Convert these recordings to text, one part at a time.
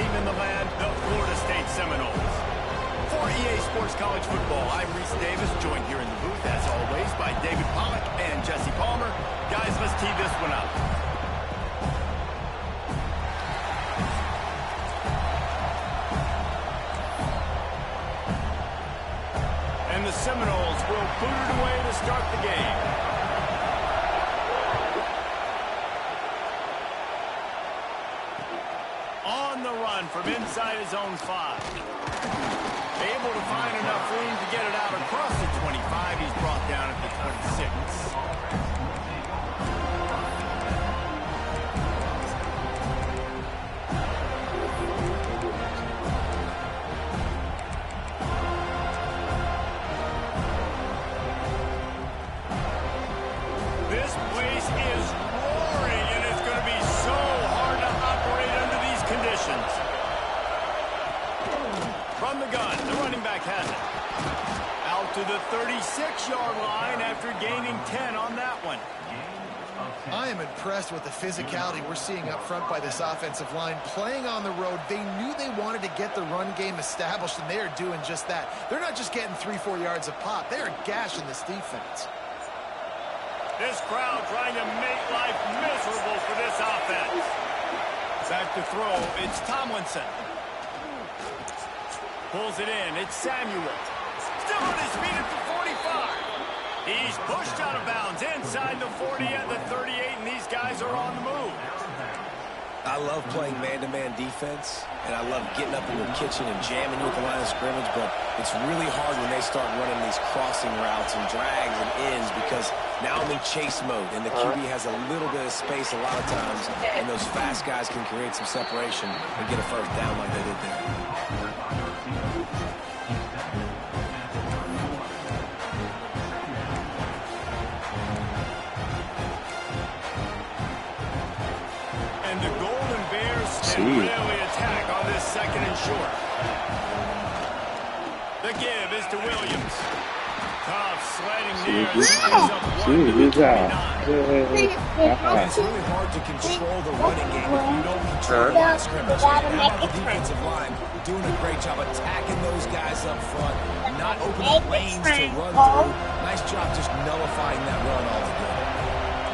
team in the land, the Florida State Seminoles. For EA Sports College Football, I'm Reese Davis, joined here in the booth, as always, by David Pollack and Jesse Palmer. Guys, let's tee this one up. And the Seminoles will boot it away to start the game. On the run from inside his own 5. Able to find enough room to get it out across the 25. He's brought down at the 26. This place is roaring, and it's going to be so hard to operate under these conditions. From the gun, the running back has it. Out to the 36-yard line after gaining 10 on that one. I am impressed with the physicality we're seeing up front by this offensive line. Playing on the road, they knew they wanted to get the run game established, and they are doing just that. They're not just getting 3-4 yards a pop. They are gashing this defense. This crowd trying to make life miserable for this offense. Back to throw, it's Tomlinson. Pulls it in, it's Samuel. Still on his feet at the 45. He's pushed out of bounds inside the 40 at the 38, and these guys are on the move. I love playing man-to-man defense, and I love getting up in the kitchen and jamming you at the line of scrimmage, but it's really hard when they start running these crossing routes and drags and ends because now I'm in chase mode, and the QB has a little bit of space a lot of times, and those fast guys can create some separation and get a first down like they did there. And the Golden Bears can really attack on this second and short. The give is to Williams. Tough sledding there. It's really hard to control the running game if you don't control the line of scrimmage. How about the defensive line doing a great job attacking those guys up front, not opening lanes to run through. Nice job just nullifying that run altogether.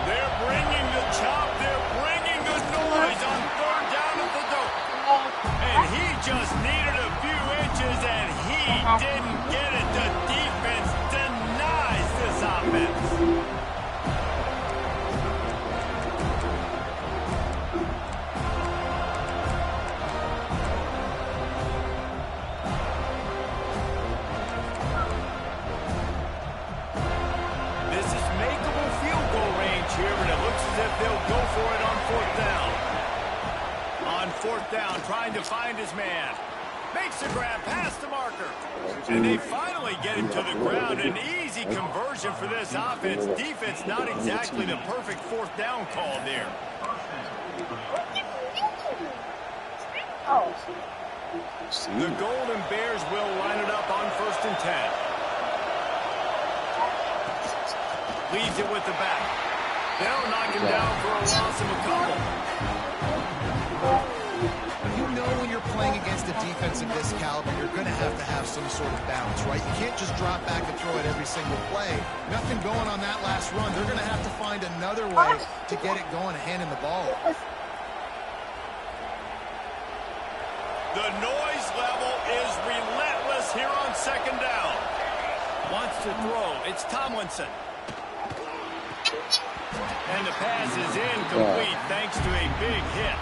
They're bringing the chop. They're bringing the noise on third down at the door. And he just needed a few inches, and he didn't get it. The defense denies this offense. This is makeable field goal range here, but it looks as if they'll go for it on fourth down. On fourth down, trying to find his man. Makes the grab past the marker. And they finally get him to the ground. An easy conversion for this offense. Defense not exactly the perfect fourth down call there. The Golden Bears will line it up on 1st and 10. Leaves it with the back. They'll knock him down for a loss of a couple. You know when you're playing against a defense of this caliber, you're going to have some sort of balance, right? You can't just drop back and throw it every single play. Nothing going on that last run. They're going to have to find another way to get it going and handing the ball. The noise level is relentless here on 2nd down. Wants to throw. It's Tomlinson. And the pass is incomplete thanks to a big hit.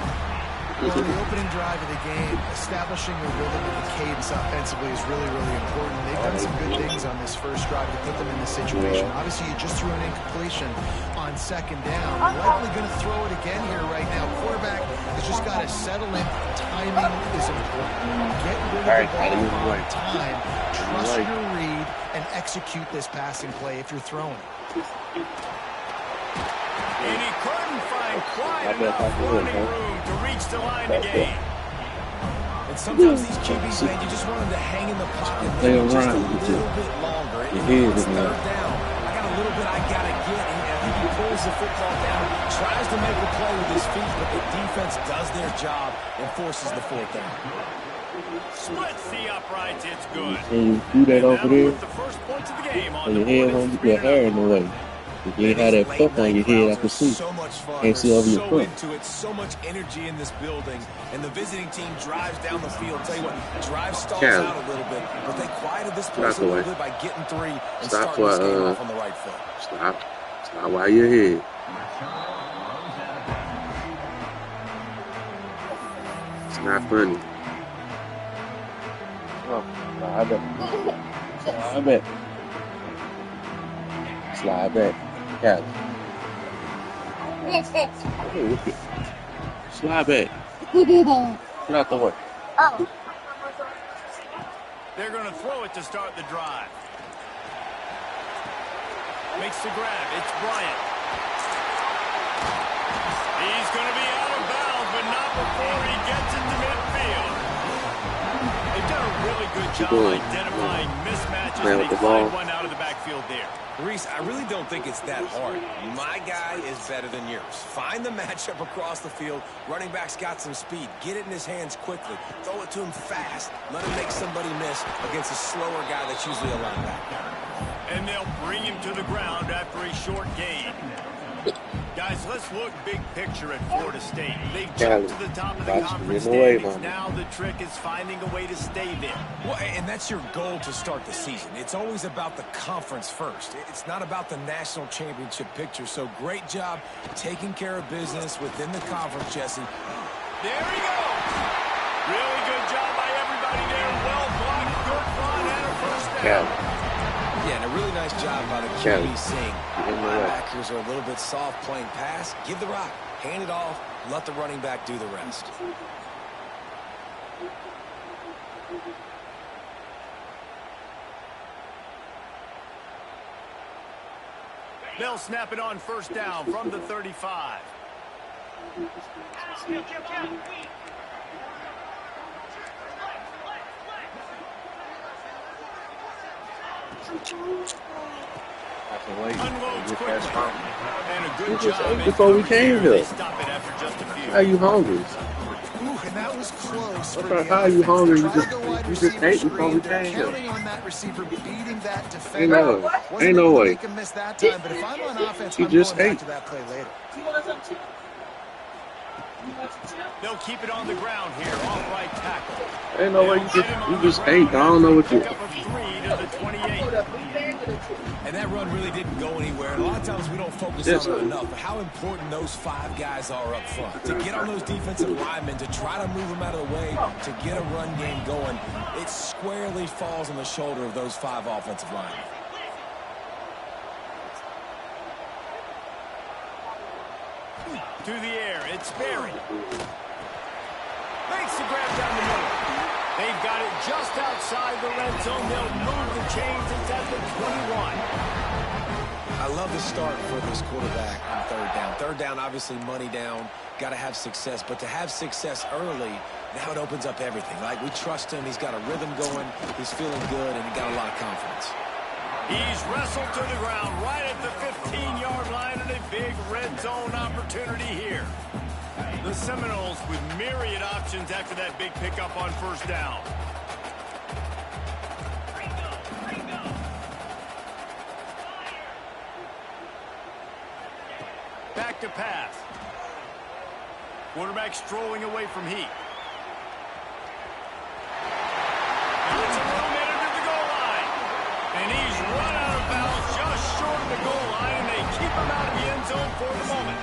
Well, in the opening drive of the game, establishing a rhythm and a cadence offensively is really, really important. They've done some good things on this first drive to put them in this situation. Obviously, you just threw an incompletion on 2nd down. You're likely going to throw it again here right now. Quarterback has just got to settle in. Timing is important. Get rid of the ball on time. Trust your read and execute this passing play if you're throwing. And he couldn't find quite enough running room to reach the line to gain. And sometimes these QBs, man, you just want them to hang in the pocket maybe just a little bit longer. And it's 3rd down. I got a little bit I got to get, and I think you pulls the football down, tries to make a play with his feet, but the defense does their job and forces the fourth down. Splits the uprights. It's good. And you do that over there, The first points of the game on and the your head board. won't get your hair in the way. If you ain't have that puff on your head, I can see. So much fun. Can't see over your so foot. into it, so much energy in this building, and the visiting team drives down the field. Tell you what, drive stalls out a little bit, but they quieted this place a little bit by getting 3 and starting this game off on the right foot. Stop while you're here. It's not funny. Oh, slide back. Slide back. Slide back. Got it. Slide back. Get out the way. Oh. They're going to throw it to start the drive. Makes the grab. It's Bryant. He's going to be out of bounds, but not before he gets into midfield. They've done a really good job identifying mismatches, and they find one out of the backfield there. Reese, I really don't think it's that hard. My guy is better than yours. Find the matchup across the field. Running back's got some speed. Get it in his hands quickly. Throw it to him fast. Let him make somebody miss against a slower guy that's usually a linebacker. And they'll bring him to the ground after a short gain. Guys, let's look big picture at Florida State. They've jumped to the top of the conference standings. Now the trick is finding a way to stay there. Well, and that's your goal to start the season. It's always about the conference first. It's not about the national championship picture. So great job taking care of business within the conference, Jesse. There he goes. Really good job by everybody there. Well blocked, good run, and a first down. Yeah, and a really nice job by the QB seeing linebackers are a little bit soft playing pass. Give the rock, hand it off, let the running back do the rest. They'll snap it on first down from the 35. Unloads quickly. And a good job before we came here. Stop it after just a few. How you hungry? Ooh, and that was close. How are you hungry? You just ate before we came here. Counting on that receiver beating that defender. Ain't no way. Make him miss that time, but if I'm on offense, You I'm just going ate. back to that play later. They'll keep it on the ground here, off right tackle. Ain't no way you just ate. I don't know what you. Pick up a 3 to the 28. And that run really didn't go anywhere. And a lot of times we don't focus on it enough, but how important those 5 guys are up front. To get on those defensive linemen, to try to move them out of the way, to get a run game going, it squarely falls on the shoulder of those 5 offensive linemen. To the air, it's Berry. Makes the grab down the middle. They've got it just outside the red zone. They'll move the chains. It's at the 21. I love the start for this quarterback on third down. Third down, obviously money down. Got to have success. But to have success early, now it opens up everything. Like, we trust him. He's got a rhythm going. He's feeling good, and he got a lot of confidence. He's wrestled to the ground right at the 15-yard line, and a big red zone opportunity here. The Seminoles with myriad options after that big pickup on first down. Back to pass. Quarterback strolling away from Heat. Gets a little minute to the goal line. And he's run out of bounds just short of the goal line, and they keep him out of the end zone for the moment.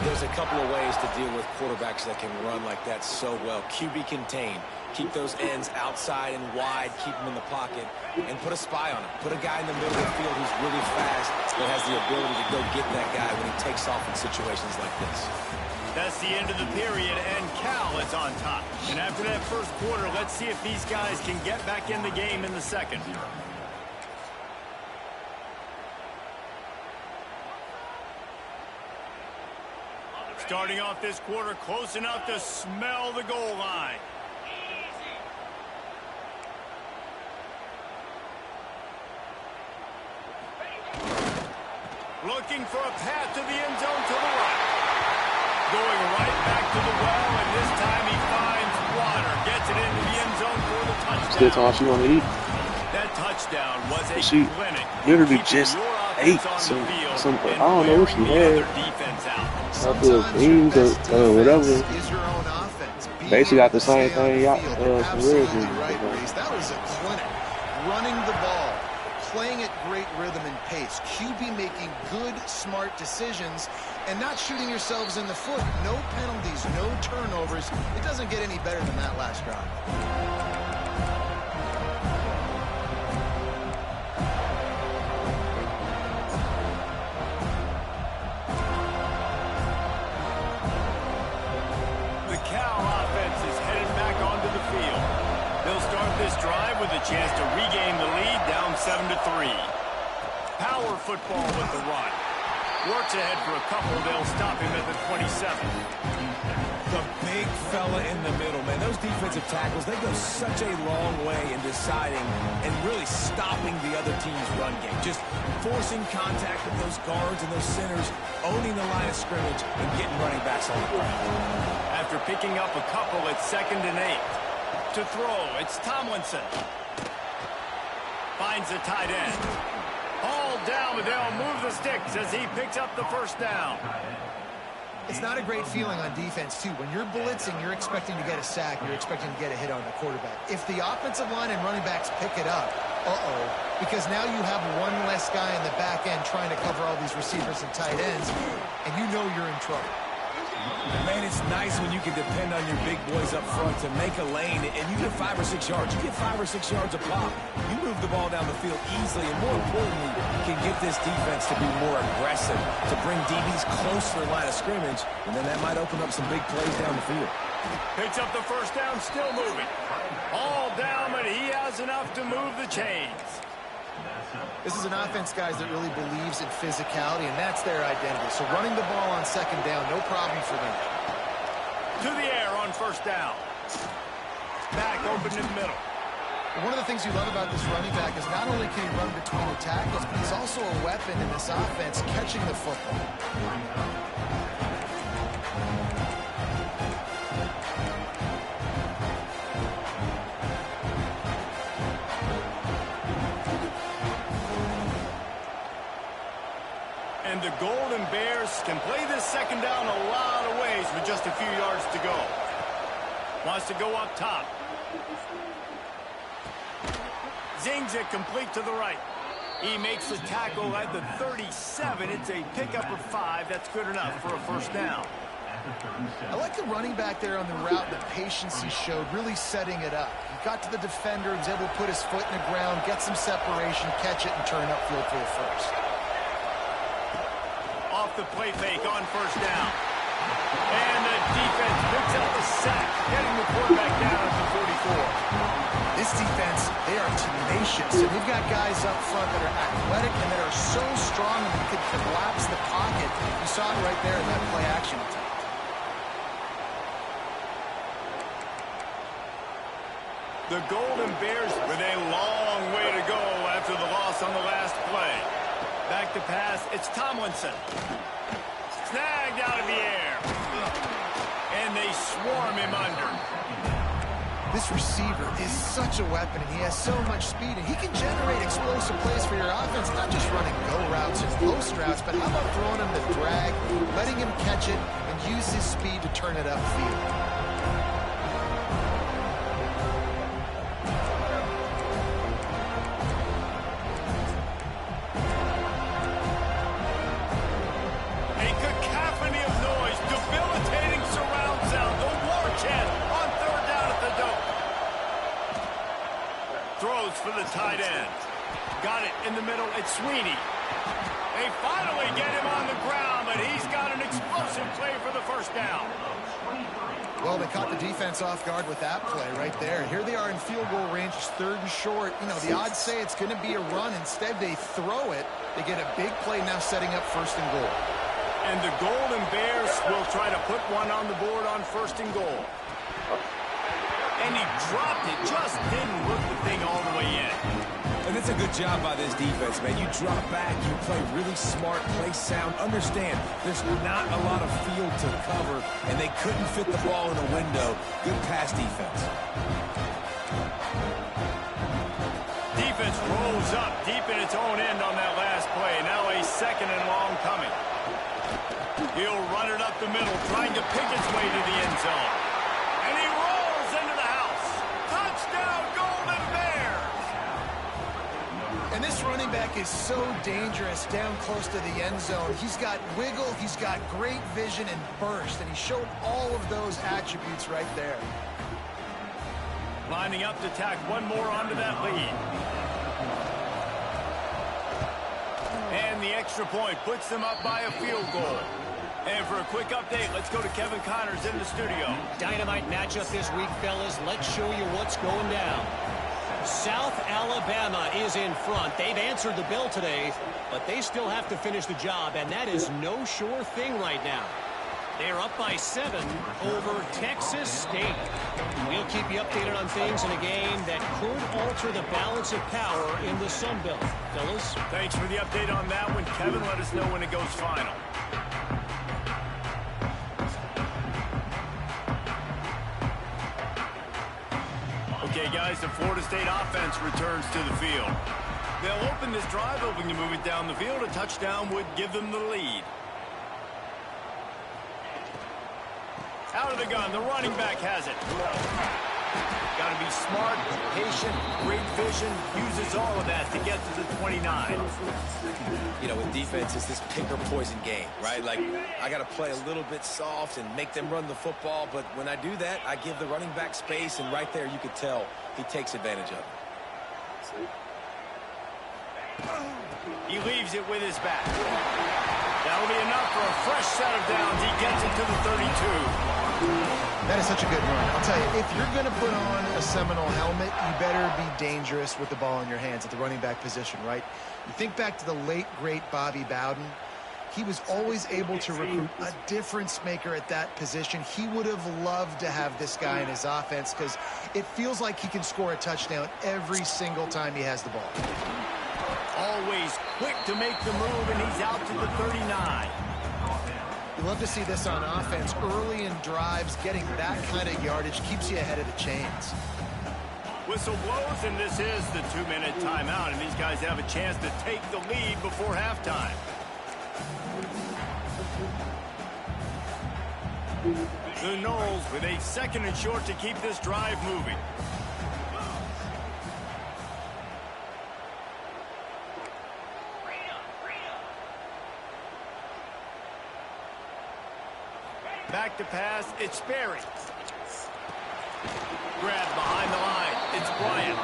There's a couple of ways to deal with quarterbacks that can run like that so well. QB contain. Keep those ends outside and wide. Keep them in the pocket. And put a spy on him. Put a guy in the middle of the field who's really fast that has the ability to go get that guy when he takes off in situations like this. That's the end of the period, and Cal is on top. And after that first quarter, let's see if these guys can get back in the game in the second. Starting off this quarter close enough to smell the goal line. Looking for a path to the end zone to the right. Going right back to the well, and this time he finds water. Gets it into the end zone for the touchdown. Still talking she want to eat. That touchdown was a She clinic. literally just ate some I don't know what she had. The beans or whatever. Basically got the same thing. Some ribs. That was a clinic. Running the ball, playing at great rhythm and pace. QB making good, smart decisions, and not shooting yourselves in the foot. No penalties, no turnovers. It doesn't get any better than that last drive. This drive with a chance to regain the lead, down 7-3. Power football with the run. Works ahead for a couple. They'll stop him at the 27. The big fella in the middle, man. Those defensive tackles, they go such a long way in deciding and really stopping the other team's run game. Just forcing contact with those guards and those centers, owning the line of scrimmage, and getting running backs on the ground. After picking up a couple, it's 2nd and 8. To throw, it's Tomlinson. Finds the tight end. All down, but they'll move the sticks as he picks up the first down. It's not a great feeling on defense, too. When you're blitzing, you're expecting to get a sack. You're expecting to get a hit on the quarterback. If the offensive line and running backs pick it up, because now you have one less guy in the back end trying to cover all these receivers and tight ends, and you know you're in trouble. Man, it's nice when you can depend on your big boys up front to make a lane, and you get 5 or 6 yards. You get 5 or 6 yards a pop. You move the ball down the field easily, and more importantly, can get this defense to be more aggressive, to bring DBs close to the line of scrimmage, and then that might open up some big plays down the field. Picks up the first down, still moving. All down, but he has enough to move the chains. This is an offense, guys, that really believes in physicality, and that's their identity. So running the ball on 2nd down, no problem for them. To the air on first down. Back open in the middle. One of the things you love about this running back is not only can he run between the tackles, but he's also a weapon in this offense catching the football. And the Golden Bears can play this 2nd down a lot of ways with just a few yards to go. Wants to go up top. Zings it complete to the right. He makes the tackle at the 37. It's a pickup of 5. That's good enough for a first down. I like the running back there on the route, the patience he showed, really setting it up. He got to the defender, was able to put his foot in the ground, get some separation, catch it, and turn upfield for the first. Off the play fake on first down. And the defense picks up the sack, getting the quarterback down at the 44. This defense, they are tenacious, and they've got guys up front that are athletic and that are so strong that they could collapse the pocket. You saw it right there in that play action attempt. The Golden Bears with a long way to go after the loss on the last play. Back to pass, it's Tomlinson. Snagged out of the air. And they swarm him under. This receiver is such a weapon, and he has so much speed, and he can generate explosive plays for your offense, not just running go routes and post routes, but how about throwing him the drag, letting him catch it, and use his speed to turn it upfield. For the tight end. Got it in the middle. It's Sweeney. They finally get him on the ground, but he's got an explosive play for the first down. Well, they caught the defense off guard with that play right there. Here they are in field goal range. It's 3rd and short. You know, the odds say it's going to be a run. Instead, they throw it. They get a big play now setting up 1st and goal. And the Golden Bears will try to put one on the board on 1st and goal. And he dropped it, just didn't look the thing all the way in. And it's a good job by this defense, man. You drop back, you play really smart, play sound. Understand, there's not a lot of field to cover, and they couldn't fit the ball in a window. Good pass defense. Defense rolls up deep in its own end on that last play. Now a second and long coming. He'll run it up the middle, trying to pick its way to the end zone. And he rolls into the house. Touchdown, Golden Bears! And this running back is so dangerous down close to the end zone. He's got wiggle, he's got great vision and burst, and he showed all of those attributes right there. Lining up to tack one more onto that lead. And the extra point puts them up by a field goal. And for a quick update, let's go to Kevin Connors in the studio. Dynamite matchup this week, fellas. Let's show you what's going down. South Alabama is in front. They've answered the bell today, but they still have to finish the job, and that is no sure thing right now. They're up by 7 over Texas State. We'll keep you updated on things in a game that could alter the balance of power in the Sun Belt. Fellas? Thanks for the update on that one. Kevin, let us know when it goes final. Okay, guys, the Florida State offense returns to the field. They'll open this drive, hoping to move it down the field. A touchdown would give them the lead. Out of the gun, the running back has it. Got to be smart, patient, great vision, uses all of that to get to the 29. You know, with defense, it's this pick or poison game, right? Like, I got to play a little bit soft and make them run the football, but when I do that, I give the running back space, and right there you could tell he takes advantage of it. He leaves it with his back. That'll be enough for a fresh set of downs. He gets it to the 32. That is such a good run. I'll tell you, if you're going to put on a Seminole helmet, you better be dangerous with the ball in your hands at the running back position, right? You think back to the late, great Bobby Bowden. He was always able to recruit a difference maker at that position. He would have loved to have this guy in his offense because it feels like he can score a touchdown every single time he has the ball. Always quick to make the move, and he's out to the 39. You love to see this on offense. Early in drives, getting that kind of yardage keeps you ahead of the chains. Whistle blows, and this is the 2-minute timeout, and these guys have a chance to take the lead before halftime. The Noles with a 2nd and short to keep this drive moving. Back to pass, it's Sperry. Grabbed behind the line, it's Bryant.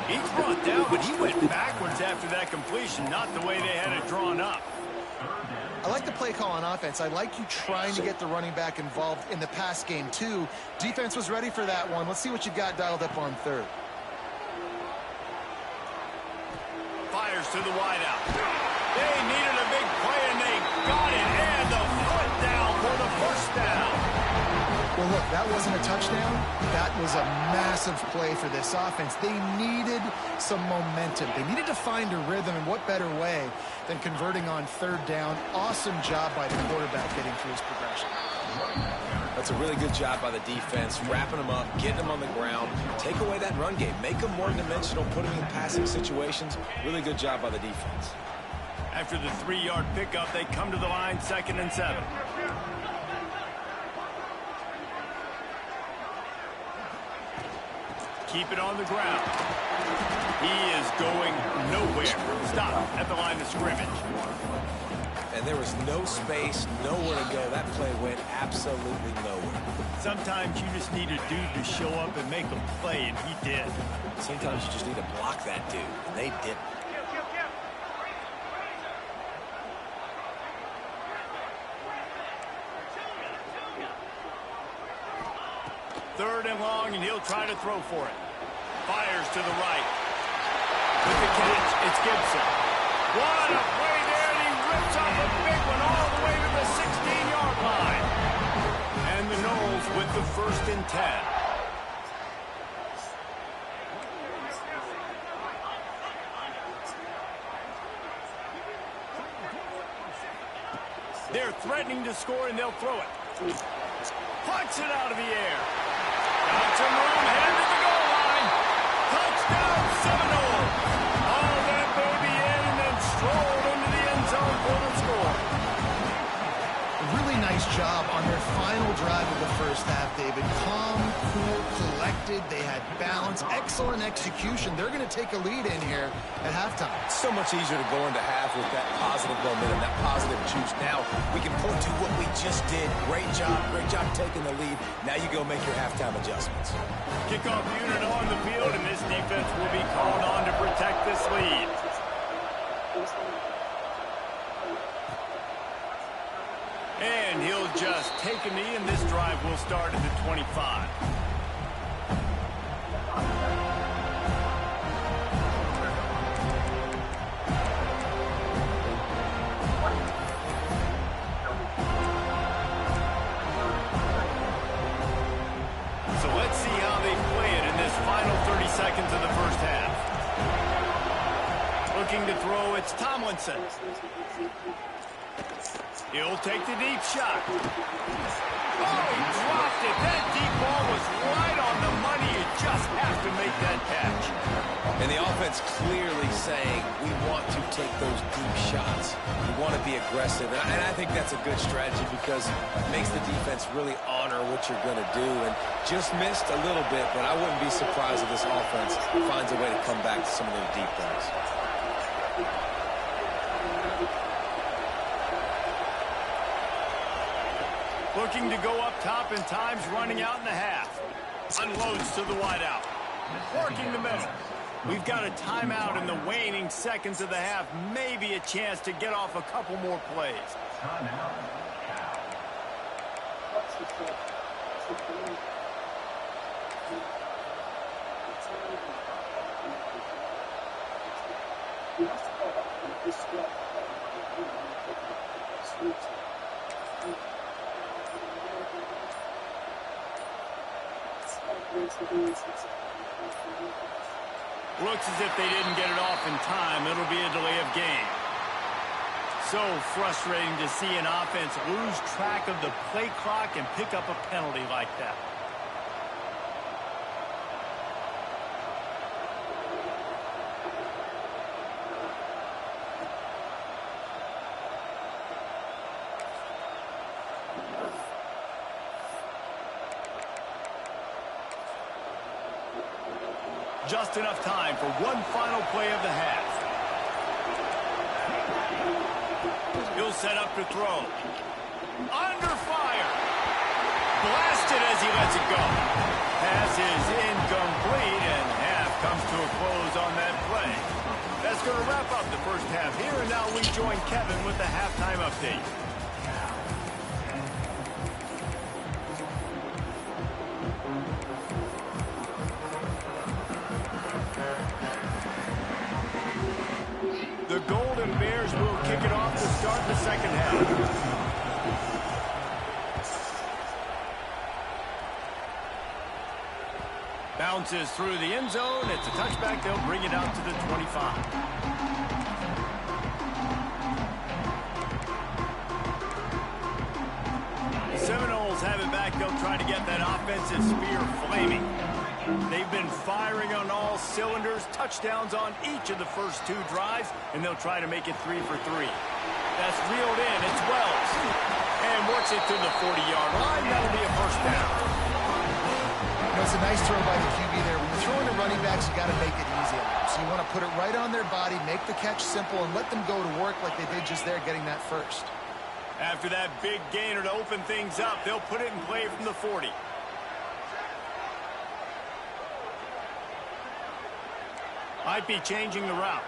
He's brought down, but he went backwards after that completion, not the way they had it drawn up. I like the play call on offense. I like you trying to get the running back involved in the pass game, too. Defense was ready for that one. Let's see what you got dialed up on 3rd. Fires to the wideout. They needed a big play, and they got it. And the foot down for the first down. Well, look, that wasn't a touchdown. That was a massive play for this offense. They needed some momentum. They needed to find a rhythm, and what better way than converting on 3rd down. Awesome job by the quarterback getting through his progression. That's a really good job by the defense, wrapping them up, getting them on the ground, take away that run game, make them more dimensional, put them in passing situations. Really good job by the defense. After the 3-yard pickup, they come to the line, 2nd and 7. Keep it on the ground. He is going nowhere. Stop at the line of scrimmage. And there was no space, nowhere to go. That play went absolutely nowhere. Sometimes you just need a dude to show up and make a play, and he did. Sometimes you just need to block that dude, and they didn't. 3rd and long, and he'll try to throw for it. Fires to the right. With the catch, it's Gibson. What a play there, and he rips off a big one all the way to the 16-yard line. And the Noles with the 1st and 10. They're threatening to score, and they'll throw it. Punts it out of the air. Got some room, headed to the goal line. Touchdown, Seminole. All that baby in and then strolled into the end zone for the score. A really nice job on their final drive of the first half, David. Calm, cool, collected. They had balance, excellent execution. They're going to take a lead in here at halftime. It's so much easier to go into half with that positive momentum, that positive juice. Now we can point to what we just did. Great job taking the lead. Now you go make your halftime adjustments. Kickoff unit on the field, and this defense will be called on to protect this lead. And he'll just take a knee, and this drive will start at the 25. So let's see how they play it in this final 30 seconds of the first half. Looking to throw, it's Tomlinson. He'll take the deep shot. Oh, he dropped it. That deep ball was right on the money. You just have to make that catch. And the offense clearly saying, we want to take those deep shots. We want to be aggressive. And I think that's a good strategy because it makes the defense really honor what you're going to do. And just missed a little bit, but I wouldn't be surprised if this offense finds a way to come back to some of those deep things. Looking to go up top, and time's running out in the half. Unloads to the wideout. Working the middle. We've got a timeout in the waning seconds of the half. Maybe a chance to get off a couple more plays. Looks as if they didn't get it off in time. It'll be a delay of game. So frustrating to see an offense lose track of the play clock and pick up a penalty like that. Just enough time for one final play of the half. He'll set up to throw. Under fire. Blasted as he lets it go. Pass is incomplete, and half comes to a close on that play. That's going to wrap up the first half here, and now we join Kevin with the halftime update. The Golden Bears will kick it off to start the second half. Bounces through the end zone. It's a touchback. They'll bring it out to the 25. The Seminoles have it back. They'll try to get that offensive spear flaming. They've been firing on all cylinders, touchdowns on each of the first two drives, and they'll try to make it 3 for 3. That's reeled in. It's Wells. And works it to the 40-yard line. That'll be a first down. You know, it's a nice throw by the QB there. When you're throwing to running backs, you got to make it easy on them. So you want to put it right on their body, make the catch simple, and let them go to work like they did just there, getting that first. After that big gainer to open things up, they'll put it in play from the 40. Might be changing the route.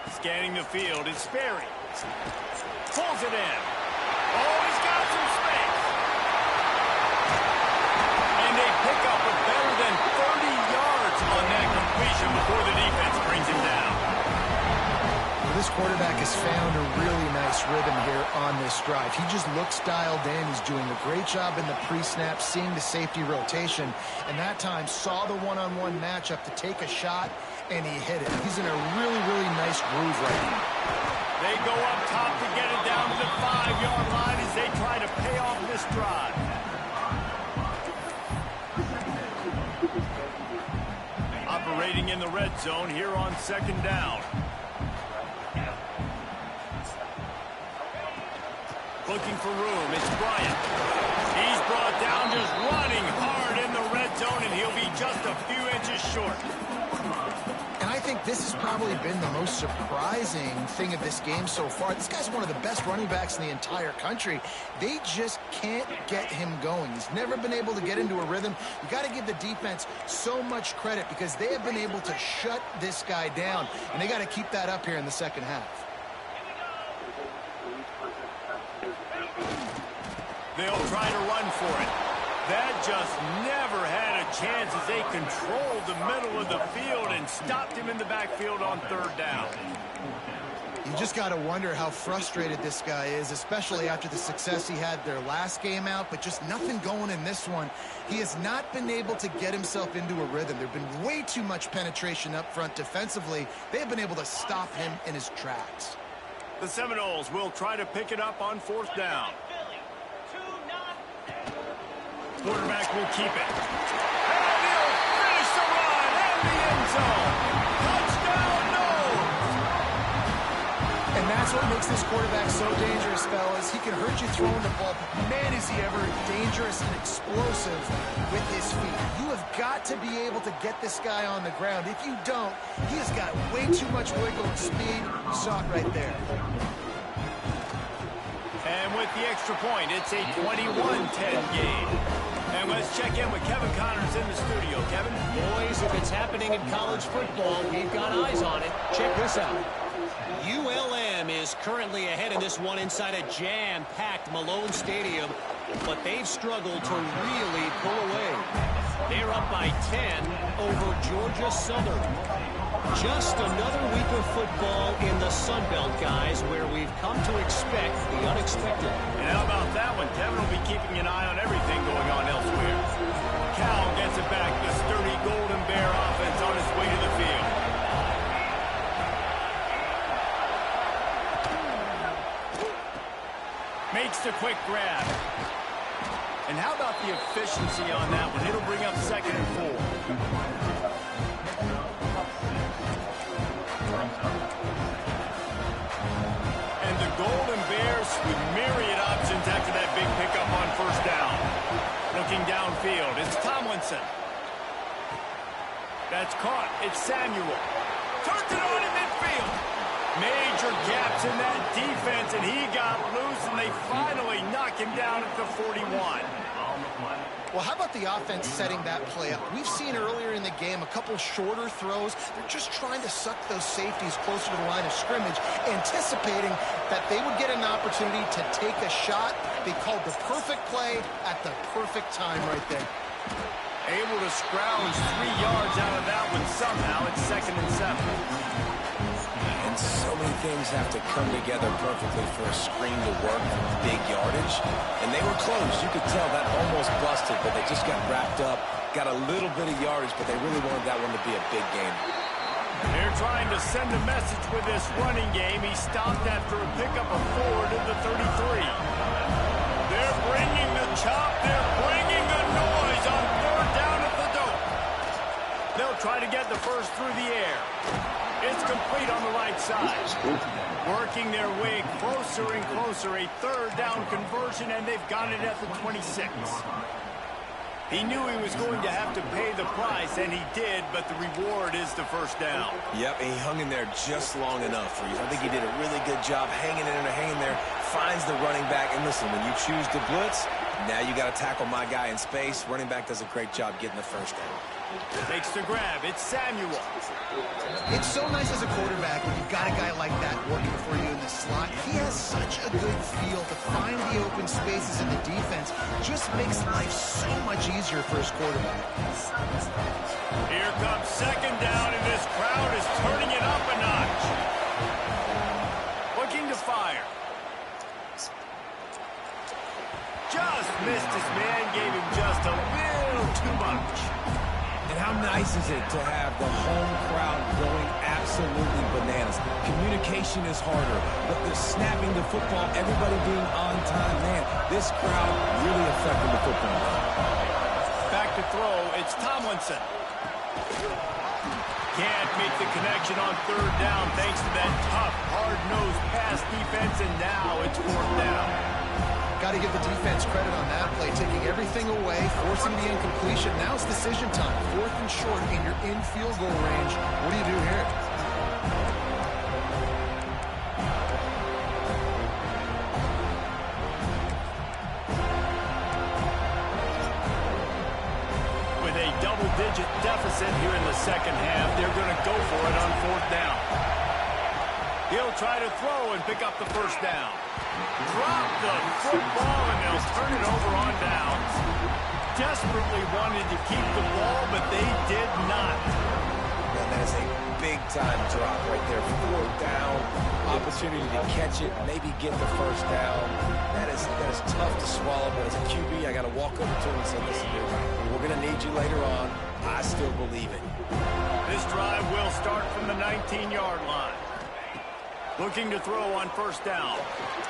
Scanning the field, it's Sperry. Pulls it in. Oh, he's got some space. And they pick up a better than 30 yards on that completion before the defense brings him down. Well, this quarterback has found a really nice rhythm here on this drive. He just looks dialed in. He's doing a great job in the pre-snap, seeing the safety rotation, and that time saw the one-on-one matchup to take a shot and he hit it. He's in a really, really nice groove right now. They go up top to get it down to the 5-yard line as they try to pay off this drive. Operating in the red zone here on 2nd down. Looking for room, it's Bryant. He's brought down, just running hard in the red zone, and he'll be just a few inches short. And I think this has probably been the most surprising thing of this game so far. This guy's one of the best running backs in the entire country. They just can't get him going. He's never been able to get into a rhythm. You got to give the defense so much credit because they have been able to shut this guy down, and they got to keep that up here in the second half. They'll try to run for it. That just never had a chance as they controlled the middle of the field and stopped him in the backfield on 3rd down. You just got to wonder how frustrated this guy is, especially after the success he had their last game out, but just nothing going in this one. He has not been able to get himself into a rhythm. There have been way too much penetration up front defensively. They have been able to stop him in his tracks. The Seminoles will try to pick it up on 4th down. Quarterback will keep it. And he'll finish the run in the end zone. Touchdown, no! And that's what makes this quarterback so dangerous, fellas. He can hurt you throwing the ball, but man, is he ever dangerous and explosive with his feet. You have got to be able to get this guy on the ground. If you don't, he has got way too much wiggle and speed. You saw it right there. And with the extra point, it's a 21-10 game. And let's check in with Kevin Connors in the studio. Kevin? Boys, if it's happening in college football, we've got eyes on it. Check this out. ULM is currently ahead in this one inside a jam-packed Malone Stadium, but they've struggled to really pull away. They're up by 10 over Georgia Southern. Just another week of football in the Sun Belt, guys, where we've come to expect the unexpected. And how about that one? Kevin will be keeping an eye on everything going on elsewhere. Cal gets it back. The sturdy Golden Bear offense on its way to the field. Makes the quick grab. And how about the efficiency on that one? It'll bring up 2nd and 4. And the Golden Bears with myriad options after that big pickup on 1st down. Looking downfield, it's Tomlinson. That's caught. It's Samuel. Turns it on in midfield. Major gaps in that defense, and he got loose, and they finally knock him down at the 41. Well, how about the offense setting that play up? We've seen earlier in the game a couple shorter throws. They're just trying to suck those safeties closer to the line of scrimmage, anticipating that they would get an opportunity to take a shot. They called the perfect play at the perfect time right there. Able to scrounge 3 yards out of that one somehow. It's 2nd and 7. And so many things have to come together perfectly for a screen to work from big yardage. And they were close. You could tell that almost busted, but they just got wrapped up, got a little bit of yardage, but they really wanted that one to be a big game. They're trying to send a message with this running game. He stopped after a pickup of 4 to the 33. They're bringing the chop. They're bringing the noise on 3rd down at the dope. They'll try to get the first through the air. It's complete on the right side. Working their way closer and closer. A 3rd down conversion, and they've got it at the 26. He knew he was going to have to pay the price, and he did, but the reward is the 1st down. Yep, and he hung in there just long enough. I think he did a really good job hanging there, finds the running back. And listen, when you choose to blitz, now you got to tackle my guy in space. Running back does a great job getting the 1st down. Takes the grab. It's Samuel. It's so nice as a quarterback when you've got a guy like that working for you in the slot. He has such a good feel to find the open spaces in the defense. Just makes life so much easier for his quarterback. Here comes 2nd down, and this crowd is turning it up a notch. Looking to fire. Just missed his man, gave him just a little too much. And How nice is it to have the home crowd going absolutely bananas? Communication is harder, but the snapping the football, everybody being on time, man, this crowd really affecting the football. Back to throw, it's Tomlinson. Can't make the connection on third down thanks to that tough, hard-nosed pass defense, and now it's fourth down. Got to give the defense credit on that play, taking everything away, forcing the incompletion. Now it's decision time. Fourth and short, and you're in field goal range. What do you do here? With a double-digit deficit here in the second half, they're going to go for it on fourth down. He'll try to throw and pick up the first down. Drop the football, and they'll turn it over on downs. Desperately wanted to keep the ball, but they did not. And that is a big-time drop right there. Fourth down, opportunity to catch it, maybe get the first down. That is tough to swallow, but as a QB, I got to walk over to him and say, listen, dude, we're going to need you later on. I still believe it. This drive will start from the 19-yard line. Looking to throw on first down.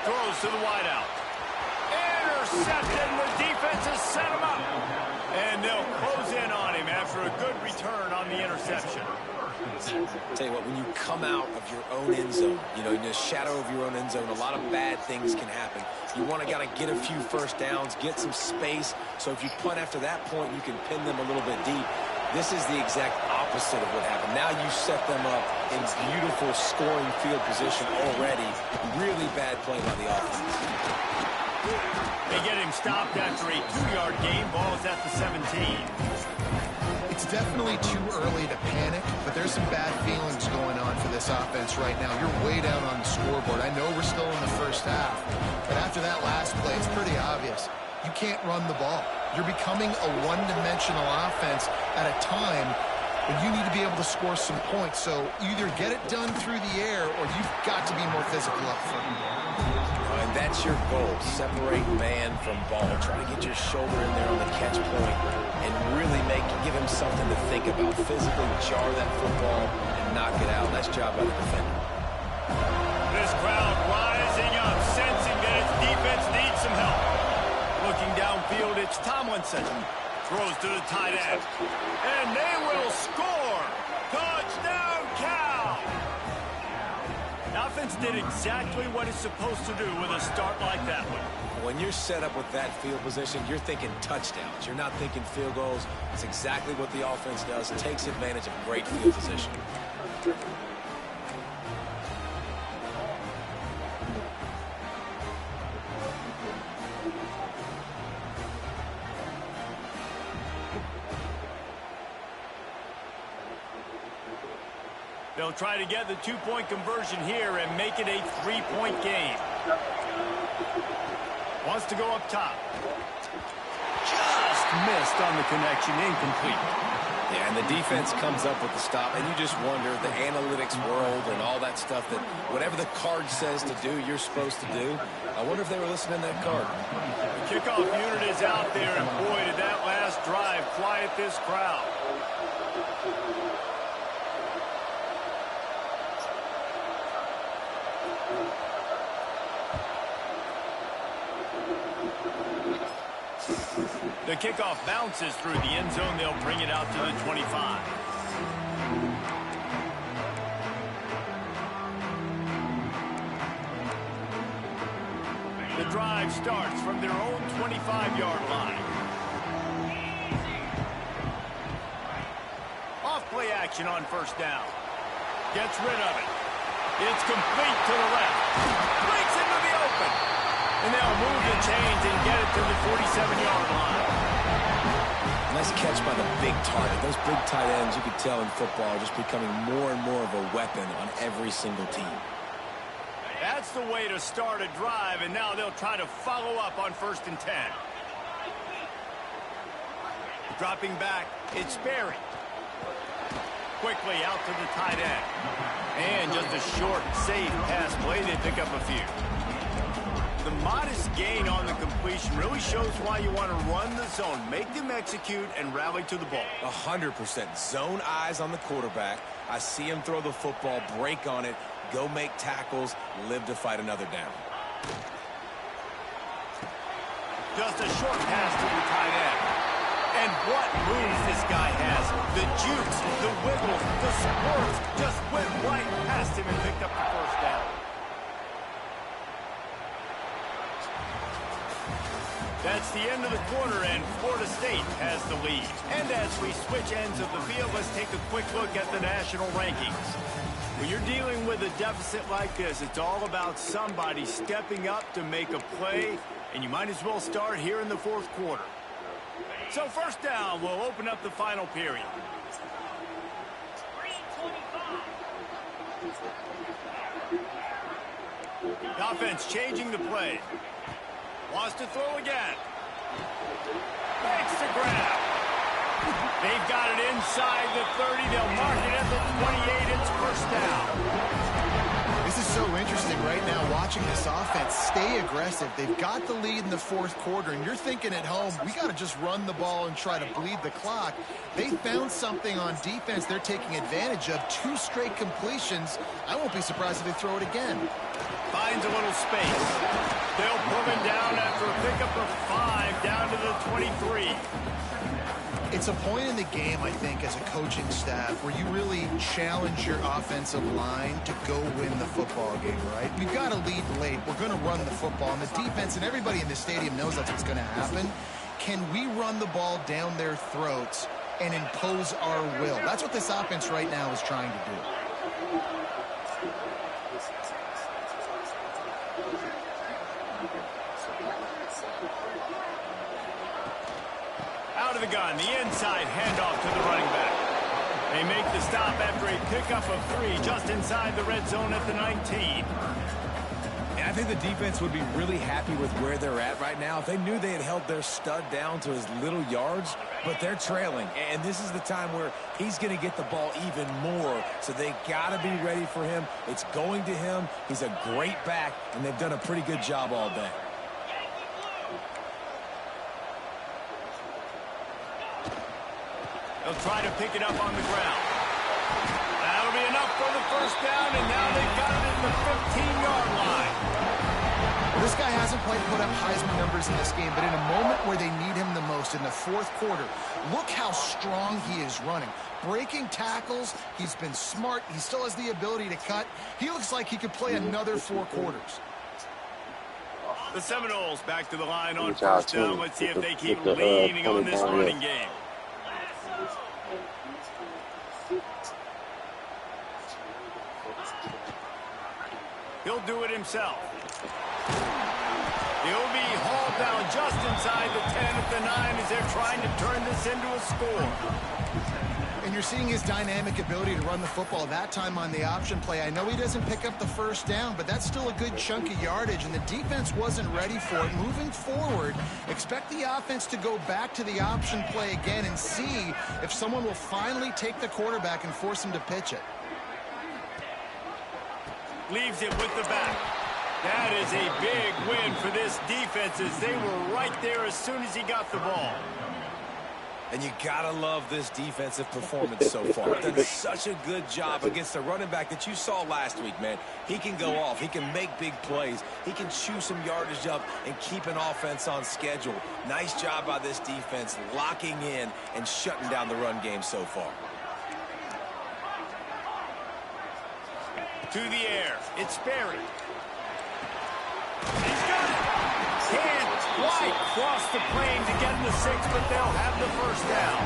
Throws to the wideout. Intercepted. The defense has set him up. And they'll close in on him after a good return on the interception. Tell you what, when you come out of your own end zone, you know, in the shadow of your own end zone, a lot of bad things can happen. You want to get a few first downs, get some space. So if you punt after that point, you can pin them a little bit deep. This is the exact opposite of what happened. Now you set them up in beautiful scoring field position already. Really bad play by the offense. They get him stopped after a 2-yard gain. Ball's at the 17. It's definitely too early to panic, but there's some bad feelings going on for this offense right now. You're way down on the scoreboard. I know we're still in the first half, but after that last play, it's pretty obvious. You can't run the ball. You're becoming a one-dimensional offense at a time when you need to be able to score some points. So either get it done through the air or you've got to be more physical up front. And that's your goal. Separate man from ball. Try to get your shoulder in there on the catch point and really give him something to think about. Physically jar that football and knock it out. Nice job by the defender. This crowd rising up, sensing that its defense needs some help. Looking downfield, it's Tomlinson. Throws to the tight end. And they will score. Touchdown, Cal. The offense did exactly what it's supposed to do with a start like that one. When you're set up with that field position, you're thinking touchdowns. You're not thinking field goals. It's exactly what the offense does. It takes advantage of great field position. They'll try to get the two-point conversion here and make it a three-point game. Wants to go up top. Just missed on the connection, incomplete. Yeah, and the defense comes up with the stop, and you just wonder, the analytics world and all that stuff, that whatever the card says to do, you're supposed to do. I wonder if they were listening to that card. The kickoff unit is out there, and boy, did that last drive quiet this crowd. The kickoff bounces through the end zone. They'll bring it out to the 25. The drive starts from their own 25-yard line. Off play action on first down. Gets rid of it. It's complete to the left. Breaks into the open. And they'll move the chains and get it to the 47-yard line. Nice catch by the big target. Those big tight ends, you could tell in football, are just becoming more and more of a weapon on every single team. That's the way to start a drive, and now they'll try to follow up on 1st and 10. Dropping back, it's Berry. Quickly out to the tight end. And just a short, safe pass play. They pick up a few. The modest gain on the completion really shows why you want to run the zone. Make them execute and rally to the ball. 100%. Zone eyes on the quarterback. I see him throw the football, break on it, go make tackles, live to fight another down. Just a short pass to the tight end. And what moves this guy has. The jukes, the wiggles, the squirts, just went right past him and picked up the first down. That's the end of the quarter, and Florida State has the lead. And as we switch ends of the field, let's take a quick look at the national rankings. When you're dealing with a deficit like this, it's all about somebody stepping up to make a play, and you might as well start here in the fourth quarter. So first down, we'll open up the final period. The offense changing the play. Wants to throw again. Makes the grab. They've got it inside the 30. They'll mark it at the 28. It's first down. This is so interesting right now, watching this offense stay aggressive. They've got the lead in the fourth quarter, and you're thinking at home, we got to just run the ball and try to bleed the clock. They found something on defense they're taking advantage of. 2 straight completions. I won't be surprised if they throw it again. Finds a little space. They'll pull him down after a pickup of 5 down to the 23. It's a point in the game, I think, as a coaching staff, where you really challenge your offensive line to go win the football game, right? We've got to lead late. We're going to run the football. And the defense and everybody in the stadium knows that's what's going to happen. Can we run the ball down their throats and impose our will? That's what this offense right now is trying to do. Out of the gun, the inside handoff to the running back. They make the stop after a pickup of 3 just inside the red zone at the 19. And I think the defense would be really happy with where they're at right now if they knew they had held their stud down to his little yards, but they're trailing. And this is the time where he's going to get the ball even more, so they got to be ready for him. It's going to him. He's a great back, and they've done a pretty good job all day. They'll try to pick it up on the ground. That'll be enough for the first down, and now they've got it at the 15-yard line. Well, this guy hasn't quite put up Heisman numbers in this game, but in a moment where they need him the most, in the fourth quarter, look how strong he is running. Breaking tackles, he's been smart. He still has the ability to cut. He looks like he could play another 4 quarters. The Seminoles back to the line on first down. Let's see if they keep leaning on this running game. He'll do it himself. He'll be hauled down just inside the 10 at the 9 as they're trying to turn this into a score. And you're seeing his dynamic ability to run the football, that time on the option play. I know he doesn't pick up the first down, but that's still a good chunk of yardage, and the defense wasn't ready for it. Moving forward, expect the offense to go back to the option play again and see if someone will finally take the quarterback and force him to pitch it. Leaves it with the back. That is a big win for this defense as they were right there as soon as he got the ball. And you gotta love this defensive performance so far. Done such a good job against the running back that you saw last week, man. He can go off. He can make big plays. He can chew some yardage up and keep an offense on schedule. Nice job by this defense locking in and shutting down the run game so far. To the air. It's Sperry. He's got it. Can't quite cross the plane to get in the 6, but they'll have the first down.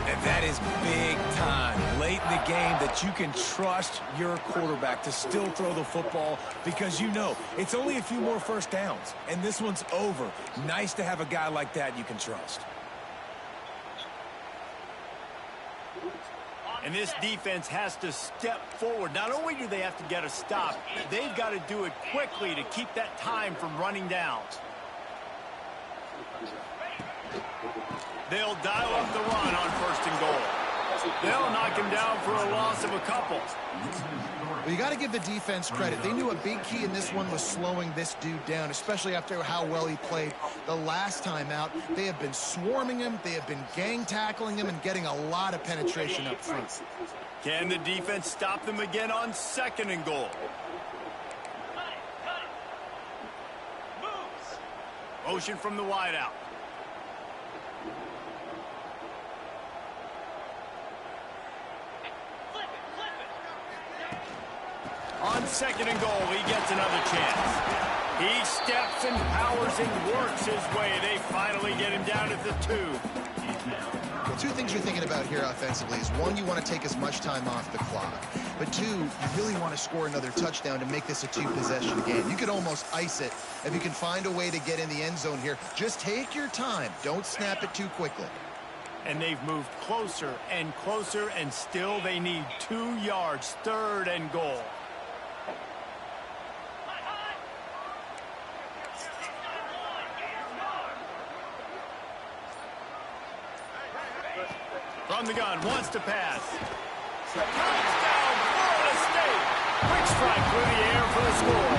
And that is big time late in the game that you can trust your quarterback to still throw the football because you know it's only a few more first downs, and this one's over. Nice to have a guy like that you can trust. And this defense has to step forward. Not only do they have to get a stop, they've got to do it quickly to keep that time from running down. They'll dial up the run on 1st and goal. They'll knock him down for a loss of a couple. Well, you got to give the defense credit. They knew a big key in this one was slowing this dude down, especially after how well he played the last time out. They have been swarming him. They have been gang tackling him and getting a lot of penetration up front. Can the defense stop them again on 2nd and goal? Motion from the wideout. On 2nd and goal, he gets another chance. He steps and powers and works his way. They finally get him down at the 2. Well, 2 things you're thinking about here offensively is, 1, you want to take as much time off the clock. But 2, you really want to score another touchdown to make this a 2-possession game. You could almost ice it if you can find a way to get in the end zone here. Just take your time. Don't snap it too quickly. And they've moved closer and closer, and still they need 2 yards. 3rd and goal. From the gun, wants to pass. Touchdown, Florida State. Quick strike through the air for the score.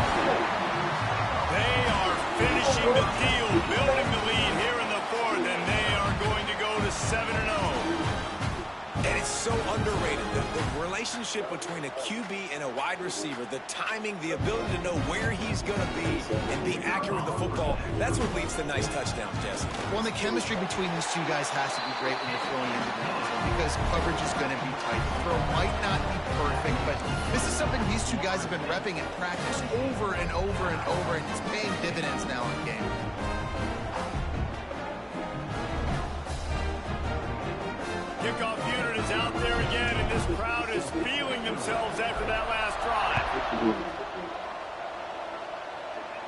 They are finishing the deal, building the lead here in the 4th, and they are going to go to 7-0. And it's so underrated. The relationship between a QB and a wide receiver, the timing, the ability to know where he's going to be and be accurate with the football, that's what leads to nice touchdowns, Jesse. Well, the chemistry between these 2 guys has to be great when you're throwing into the end zone, because coverage is going to be tight. The throw might not be perfect, but this is something these 2 guys have been repping in practice over and over and over, and it's paying dividends now in game. Kickoff unit is out there again, and this crowd is feeling themselves after that last drive.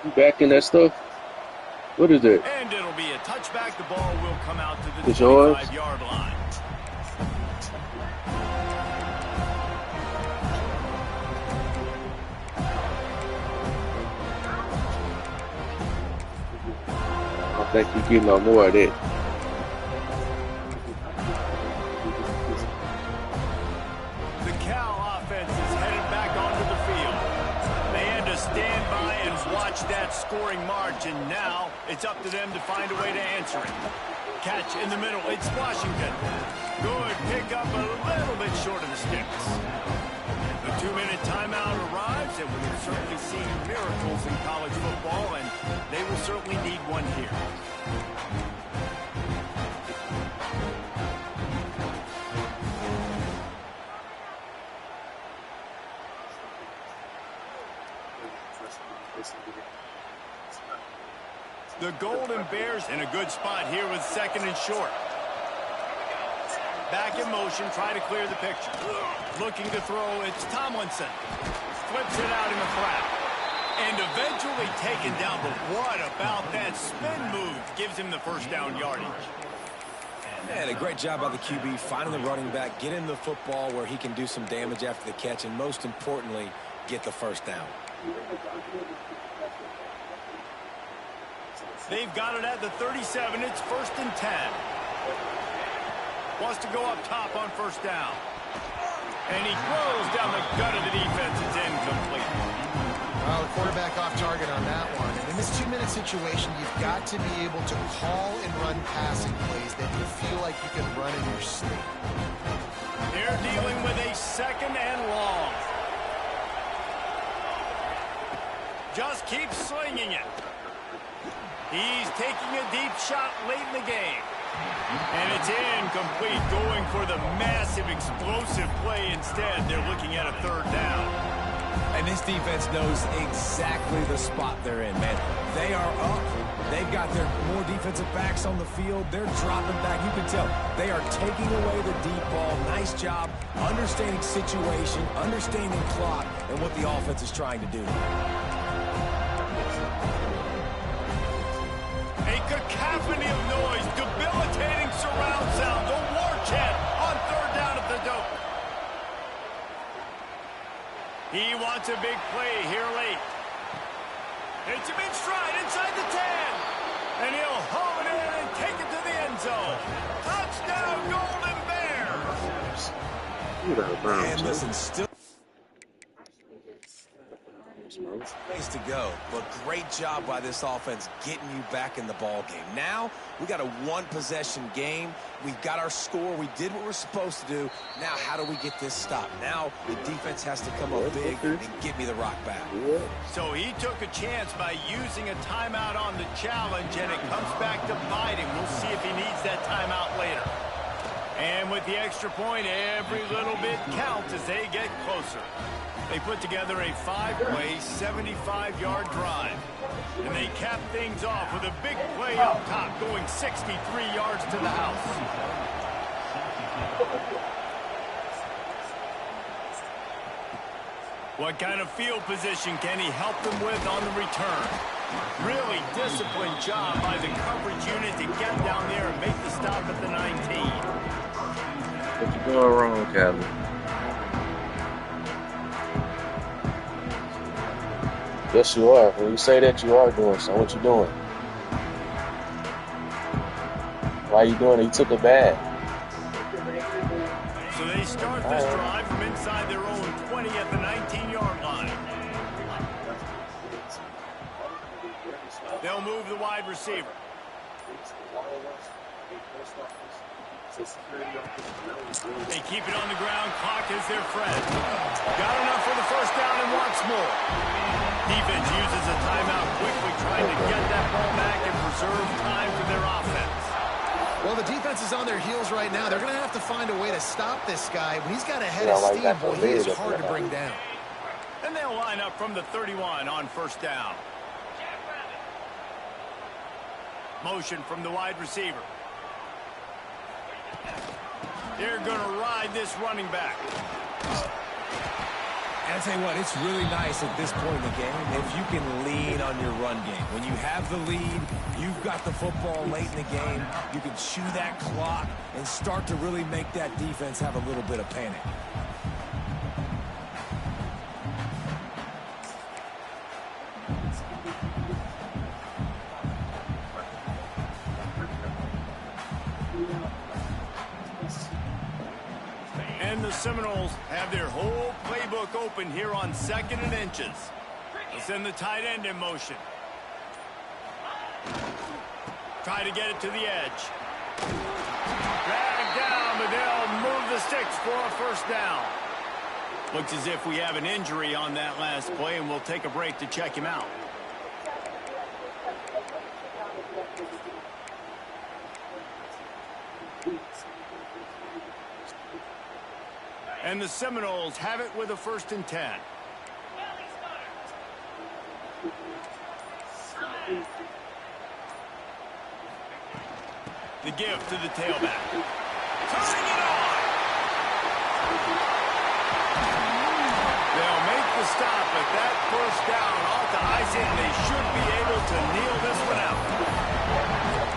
You back in that stuff? What is it? And it'll be a touchback. The ball will come out to the It's yours? 25-yard line. I think you get no more of that. The Cal offense is headed back onto the field. They had to stand by and watch that scoring march, and now it's up to them to find a way to answer it. Catch in the middle. It's Washington. Good pick up, a little bit short of the sticks. The 2-minute timeout arrives, and we've certainly seen miracles in college football, and they will certainly need one here. The Golden Bears in a good spot here with 2nd and short. Back in motion, trying to clear the picture. Looking to throw, it's Tomlinson. Flips it out in the flat. And eventually taken down, but what about that spin move? Gives him the 1st down yardage. And a great job by the QB, finding the running back, getting the football where he can do some damage after the catch, and most importantly, get the 1st down. They've got it at the 37. It's 1st and 10. Wants to go up top on 1st down. And he throws down the gut of the defense. It's incomplete. Well, the quarterback off target on that one. And in this 2-minute situation, you've got to be able to call and run passing plays that you feel like you can run in your sleep. They're dealing with a 2nd and long. Just keep slinging it. He's taking a deep shot late in the game. And it's incomplete, going for the massive, explosive play instead. They're looking at a 3rd down. And this defense knows exactly the spot they're in, man. They are up. They've got their more defensive backs on the field. They're dropping back. You can tell they are taking away the deep ball. Nice job understanding situation, understanding clock, and what the offense is trying to do. A cacophony of noise, debilitating surround sound, the war chant on 3rd down at the dope. He wants a big play here late. It's him in stride inside the 10. And he'll home it in and take it to the end zone. Touchdown, Golden Bears. And listen, still ways to go, but great job by this offense getting you back in the ball game. Now we got a one-possession game. We've got our score. We did what we're supposed to do. Now how do we get this stopped? Now the defense has to come up big and get me the rock back. So he took a chance by using a timeout on the challenge, and it comes back to bite him. We'll see if he needs that timeout later. And with the extra point, every little bit counts as they get closer. They put together a 5-play, 75-yard drive. And they cap things off with a big play up top, going 63 yards to the house. What kind of field position can he help them with on the return? Really disciplined job by the coverage unit to get down there and make the stop at the 19. What you doing wrong, Calvin? Yes, you are. When you say that, you are doing so. What you doing? Why are you doing it? You took it bad. So they start this drive from inside their own 20 at the 19-yard line. They'll move the wide receiver. They keep it on the ground. Clock is their friend. Got enough for the first down and wants more. Defense uses a timeout quickly, trying to get that ball back and preserve time for their offense. Well, the defense is on their heels right now. They're going to have to find a way to stop this guy. When he's got a head of steam, boy, he is hard to bring down. And they'll line up from the 31 on first down. Motion from the wide receiver. They're going to ride this running back. And I tell you what, it's really nice at this point in the game if you can lean on your run game. When you have the lead, you've got the football late in the game, you can chew that clock and start to really make that defense have a little bit of panic. And the Seminoles have their whole playbook open here on 2nd and inches. They'll send the tight end in motion. Try to get it to the edge. Drag down, but they'll move the sticks for a first down. Looks as if we have an injury on that last play, and we'll take a break to check him out. And the Seminoles have it with a 1st and 10. The give to the tailback. Turning it on! They'll make the stop, but that first down off the icing, they should be able to kneel this one out.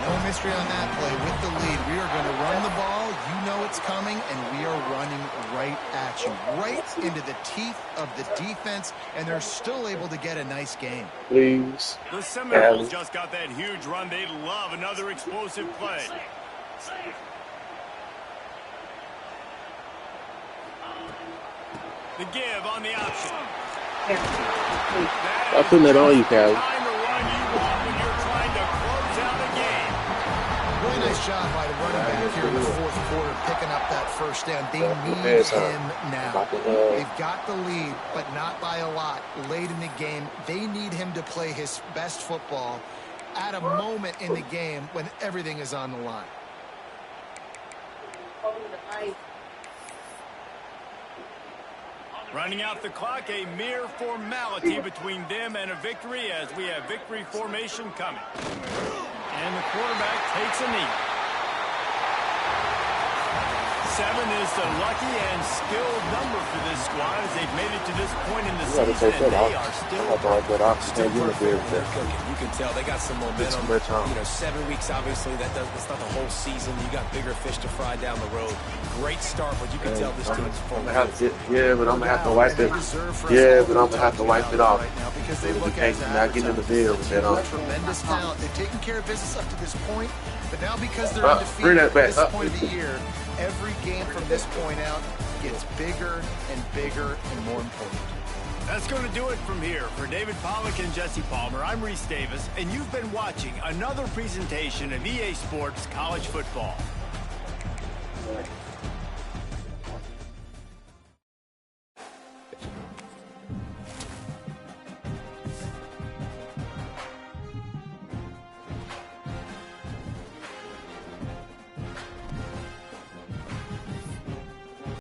No mystery on that play. With the lead, we are going to run the ball. You know it's coming, and we are running right at you, right into the teeth of the defense, and they're still able to get a nice game. Please. The Seminoles just got that huge run. They'd love another explosive play. The give on the option. I'm putting it on you, Calvin. Really nice job by the running back here in the 4th quarter, picking up that first down. They need him now. They've got the lead, but not by a lot. Late in the game, they need him to play his best football at a moment in the game when everything is on the line. Running out the clock, a mere formality between them and a victory as we have victory formation coming. And the quarterback takes a knee. 7 is the lucky and skilled number for this squad as they've made it to this point in the season. And they are still cooking. You can tell they got some momentum. You know, 7 weeks, obviously, that's not the whole season. You got bigger fish to fry down the road. Great start, but you can tell this team's full. Yeah, but I'm gonna have to wipe it. Yeah, but I'm gonna have to wipe it off. Right now because they look at not getting in the field with that on. Tremendous talent. They've taken care of business up to this point, but now because they're undefeated at this point of the year, every game from this point out gets bigger and bigger and more important. That's going to do it from here. For David Pollack and Jesse Palmer, I'm Reese Davis, and you've been watching another presentation of EA Sports College Football.